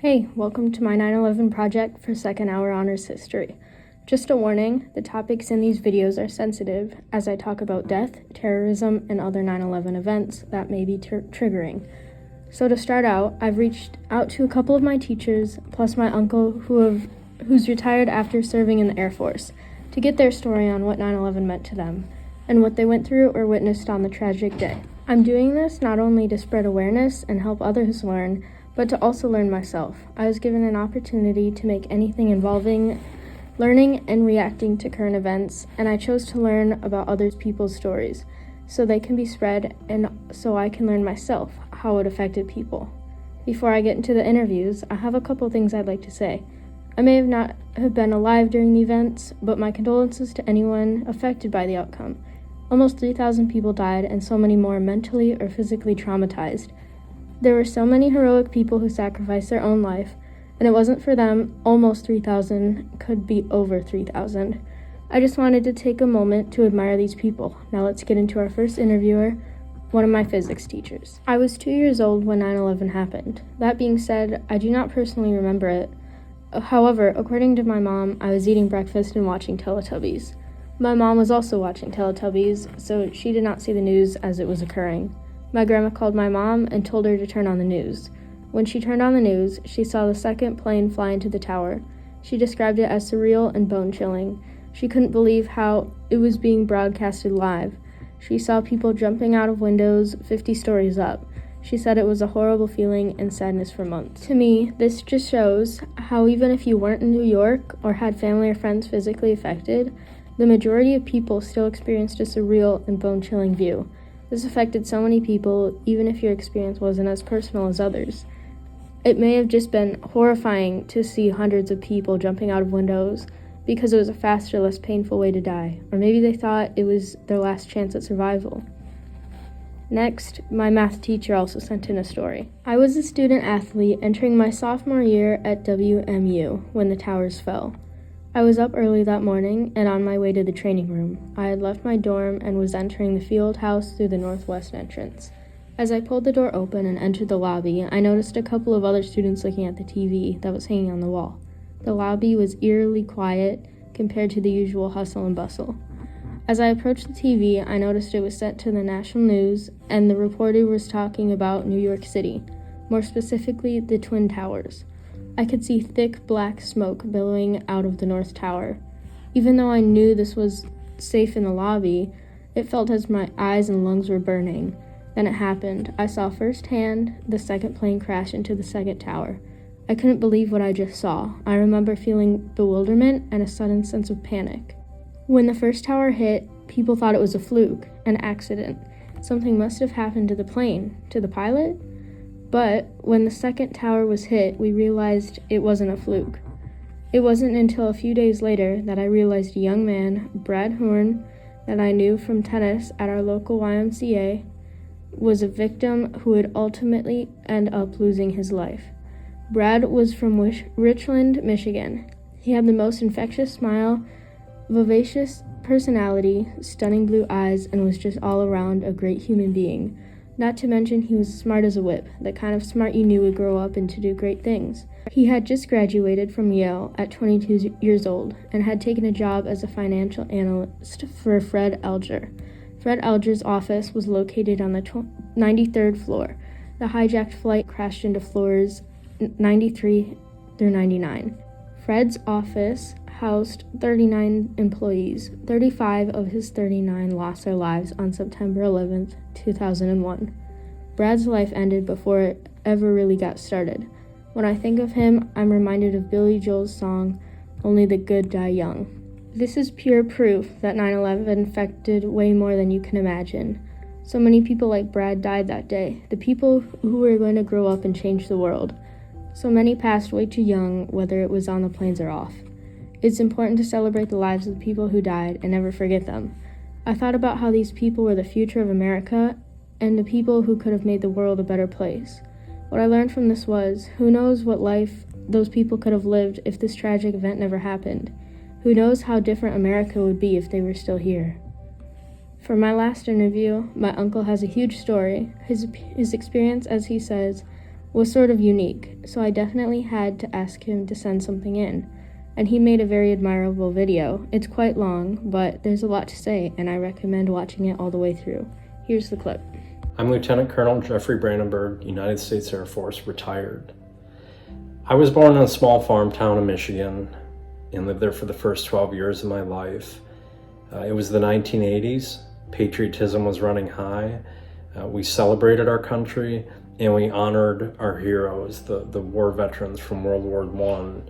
Hey, welcome to my 9/11 project for Second Hour Honors History. Just a warning, the topics in these videos are sensitive as I talk about death, terrorism, and other 9/11 events that may be triggering. So to start out, I've reached out to a couple of my teachers, plus my uncle who's retired after serving in the Air Force, to get their story on what 9/11 meant to them, and what they went through or witnessed on the tragic day. I'm doing this not only to spread awareness and help others learn, but to also learn myself. I was given an opportunity to make anything involving learning and reacting to current events, and I chose to learn about other people's stories so they can be spread and so I can learn myself how it affected people. Before I get into the interviews, I have a couple things I'd like to say. I may not have been alive during the events, but my condolences to anyone affected by the outcome. Almost 3,000 people died and so many more mentally or physically traumatized. There were so many heroic people who sacrificed their own life, and it wasn't for them, almost 3,000 could be over 3,000. I just wanted to take a moment to admire these people. Now let's get into our first interviewer, one of my physics teachers. I was 2 years old when 9/11 happened. That being said, I do not personally remember it. However, according to my mom, I was eating breakfast and watching Teletubbies. My mom was also watching Teletubbies, so she did not see the news as it was occurring. My grandma called my mom and told her to turn on the news. When she turned on the news, she saw the second plane fly into the tower. She described it as surreal and bone-chilling. She couldn't believe how it was being broadcasted live. She saw people jumping out of windows 50 stories up. She said it was a horrible feeling and sadness for months. To me, this just shows how even if you weren't in New York or had family or friends physically affected, the majority of people still experienced a surreal and bone-chilling view. This affected so many people, even if your experience wasn't as personal as others. It may have just been horrifying to see hundreds of people jumping out of windows because it was a faster, less painful way to die, or maybe they thought it was their last chance at survival. Next, my math teacher also sent in a story. I was a student athlete entering my sophomore year at WMU when the towers fell. I was up early that morning and on my way to the training room. I had left my dorm and was entering the field house through the northwest entrance. As I pulled the door open and entered the lobby, I noticed a couple of other students looking at the TV that was hanging on the wall. The lobby was eerily quiet compared to the usual hustle and bustle. As I approached the TV, I noticed it was set to the national news, and the reporter was talking about New York City, more specifically the Twin Towers. I could see thick black smoke billowing out of the North Tower. Even though I knew this was safe in the lobby, it felt as my eyes and lungs were burning. Then it happened. I saw firsthand the second plane crash into the second tower. I couldn't believe what I just saw. I remember feeling bewilderment and a sudden sense of panic. When the first tower hit, people thought it was a fluke, an accident. Something must have happened to the plane, to the pilot? But when the second tower was hit, we realized it wasn't a fluke. It wasn't until a few days later that I realized a young man, Brad Horn, that I knew from tennis at our local YMCA, was a victim who would ultimately end up losing his life. Brad was from Richland, Michigan. He had the most infectious smile, vivacious personality, stunning blue eyes, and was just all around a great human being. Not to mention he was smart as a whip, the kind of smart you knew would grow up and to do great things. He had just graduated from Yale at 22 years old and had taken a job as a financial analyst for Fred Alger. Fred Alger's office was located on the 93rd floor. The hijacked flight crashed into floors 93 through 99. Fred's office housed 39 employees. 35 of his 39 lost their lives on September 11th, 2001. Brad's life ended before it ever really got started. When I think of him, I'm reminded of Billy Joel's song, "Only the Good Die Young." This is pure proof that 9/11 affected way more than you can imagine. So many people like Brad died that day, the people who were going to grow up and change the world. So many passed way too young, whether it was on the planes or off. It's important to celebrate the lives of the people who died and never forget them. I thought about how these people were the future of America and the people who could have made the world a better place. What I learned from this was, who knows what life those people could have lived if this tragic event never happened? Who knows how different America would be if they were still here? For my last interview, my uncle has a huge story. His experience, as he says, was sort of unique, so I definitely had to ask him to send something in. And he made a very admirable video. It's quite long, but there's a lot to say, and I recommend watching it all the way through. Here's the clip. I'm Lieutenant Colonel Jeffrey Brandenburg, United States Air Force, retired. I was born in a small farm town in Michigan and lived there for the first 12 years of my life. It was the 1980s. Patriotism was running high. We celebrated our country and we honored our heroes, the war veterans from World War I,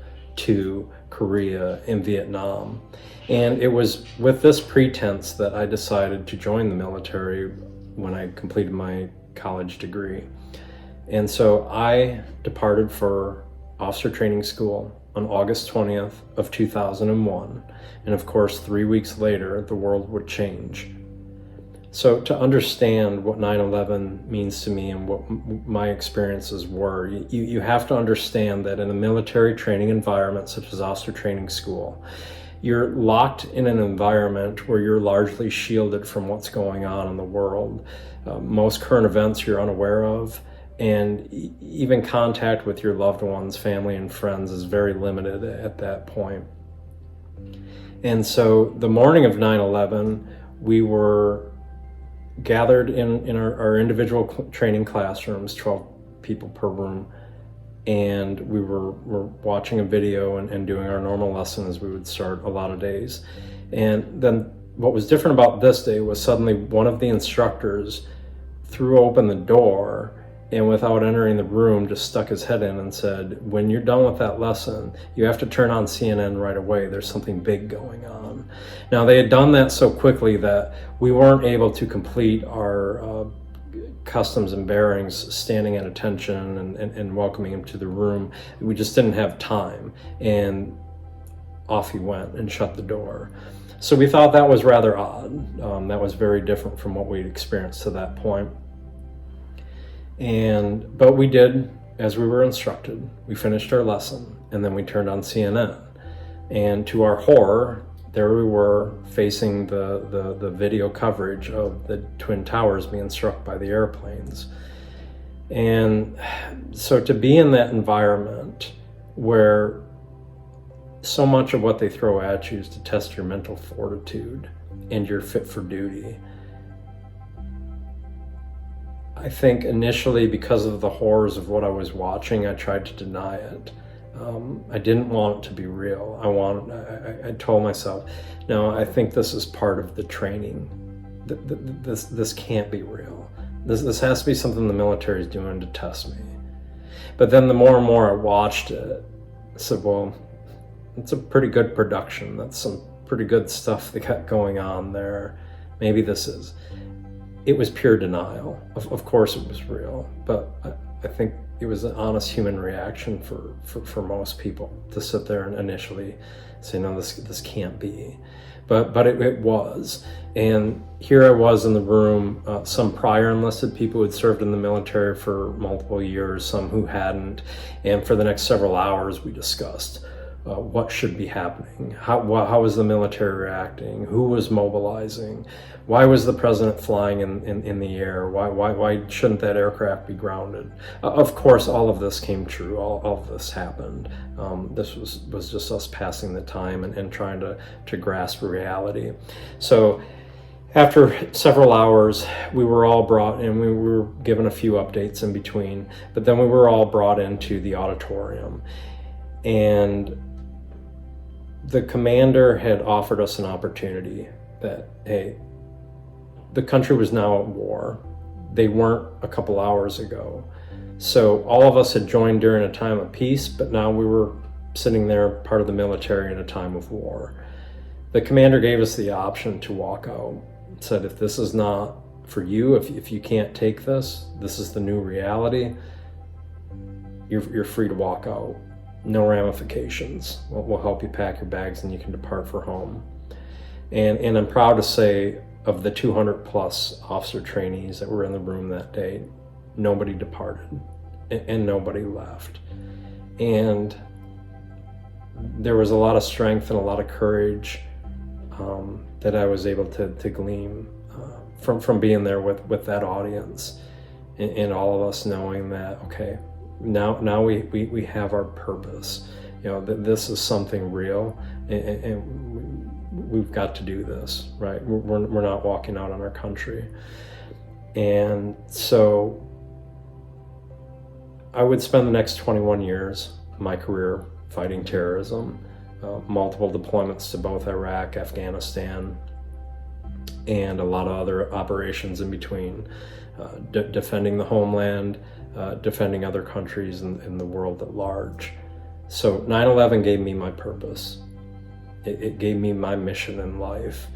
II, Korea, and Vietnam. And it was with this pretense that I decided to join the military when I completed my college degree. And so I departed for officer training school on August 20th of 2001. And of course, 3 weeks later, the world would change. So to understand what 9/11 means to me and what my experiences were, you have to understand that in a military training environment such as officer training school, you're locked in an environment where you're largely shielded from what's going on in the world. Most current events you're unaware of, and even contact with your loved ones, family, and friends is very limited at that point. And so the morning of 9/11, we were gathered in our individual training classrooms, 12 people per room, and we were watching a video and doing our normal lesson as we would start a lot of days. And then what was different about this day was suddenly one of the instructors threw open the door and without entering the room just stuck his head in and said, when you're done with that lesson, you have to turn on CNN right away. There's something big going on. Now, they had done that so quickly that we weren't able to complete our customs and bearings, standing at attention and welcoming him to the room. We just didn't have time. And off he went and shut the door. So we thought that was rather odd. That was very different from what we'd experienced to that point. But we did as we were instructed. We finished our lesson and then we turned on CNN. And to our horror, there we were facing the video coverage of the Twin Towers being struck by the airplanes. And so to be in that environment where so much of what they throw at you is to test your mental fortitude and your fit for duty. I think initially, because of the horrors of what I was watching, I tried to deny it. I didn't want it to be real. I told myself, no, I think this is part of the training. This can't be real. This has to be something the military is doing to test me. But then the more and more I watched it, I said, well, it's a pretty good production. That's some pretty good stuff they got going on there. Maybe this is. It was pure denial. Of course it was real, but I think it was an honest human reaction for most people to sit there and initially say, no, this can't be. But it was. And here I was in the room, some prior enlisted people who had served in the military for multiple years, some who hadn't. And for the next several hours, we discussed what should be happening. How was the military reacting? Who was mobilizing? Why was the president flying in the air? Why shouldn't that aircraft be grounded? Of course, all of this came true. All of this happened. This was just us passing the time and trying to grasp reality. So after several hours, we were all brought in. We were given a few updates in between, but then we were all brought into the auditorium. And the commander had offered us an opportunity that, hey, the country was now at war. They weren't a couple hours ago. So all of us had joined during a time of peace, but now we were sitting there part of the military in a time of war. The commander gave us the option to walk out. Said, if this is not for you, if you can't take this is the new reality, you're free to walk out. No ramifications. We'll help you pack your bags and you can depart for home. And I'm proud to say, of the 200 plus officer trainees that were in the room that day, nobody departed and nobody left. And there was a lot of strength and a lot of courage that I was able to glean from being there with that audience and all of us knowing that, okay, Now we have our purpose. That this is something real, and we've got to do this, right? We're not walking out on our country. And so I would spend the next 21 years of my career fighting terrorism, multiple deployments to both Iraq, Afghanistan, and a lot of other operations in between, defending the homeland, defending other countries in the world at large. So 9/11 gave me my purpose. It gave me my mission in life.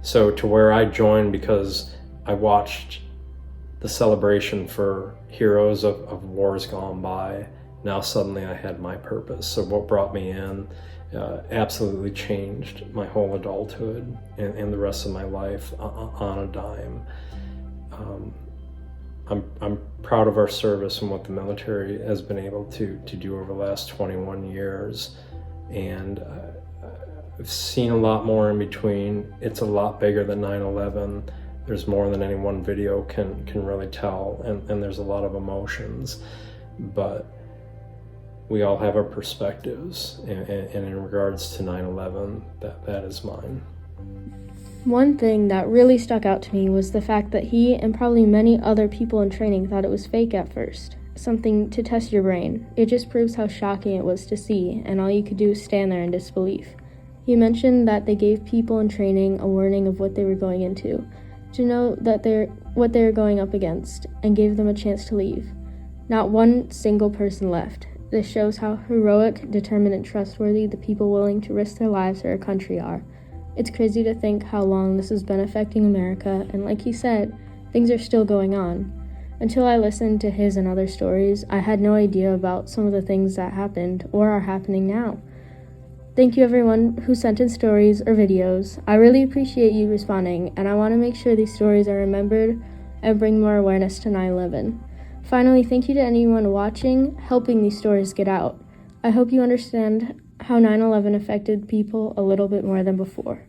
So to where I joined because I watched the celebration for heroes of wars gone by, now suddenly I had my purpose. So what brought me in absolutely changed my whole adulthood and the rest of my life on a dime. I'm proud of our service and what the military has been able to do over the last 21 years. And I've seen a lot more in between. It's a lot bigger than 9/11. There's more than any one video can really tell, and there's a lot of emotions. But we all have our perspectives, and in regards to 9/11, that is mine. One thing that really stuck out to me was the fact that he and probably many other people in training thought it was fake at first, something to test your brain. It just proves how shocking it was to see, and all you could do is stand there in disbelief. He mentioned that they gave people in training a warning of what they were going into, to know that what they were going up against, and gave them a chance to leave. Not one single person left. This shows how heroic, determined, and trustworthy the people willing to risk their lives for our country are. It's crazy to think how long this has been affecting America, and like he said, things are still going on. Until I listened to his and other stories, I had no idea about some of the things that happened or are happening now. Thank you everyone who sent in stories or videos. I really appreciate you responding, and I want to make sure these stories are remembered and bring more awareness to 9/11. Finally, thank you to anyone watching, helping these stories get out. I hope you understand how 9/11 affected people a little bit more than before.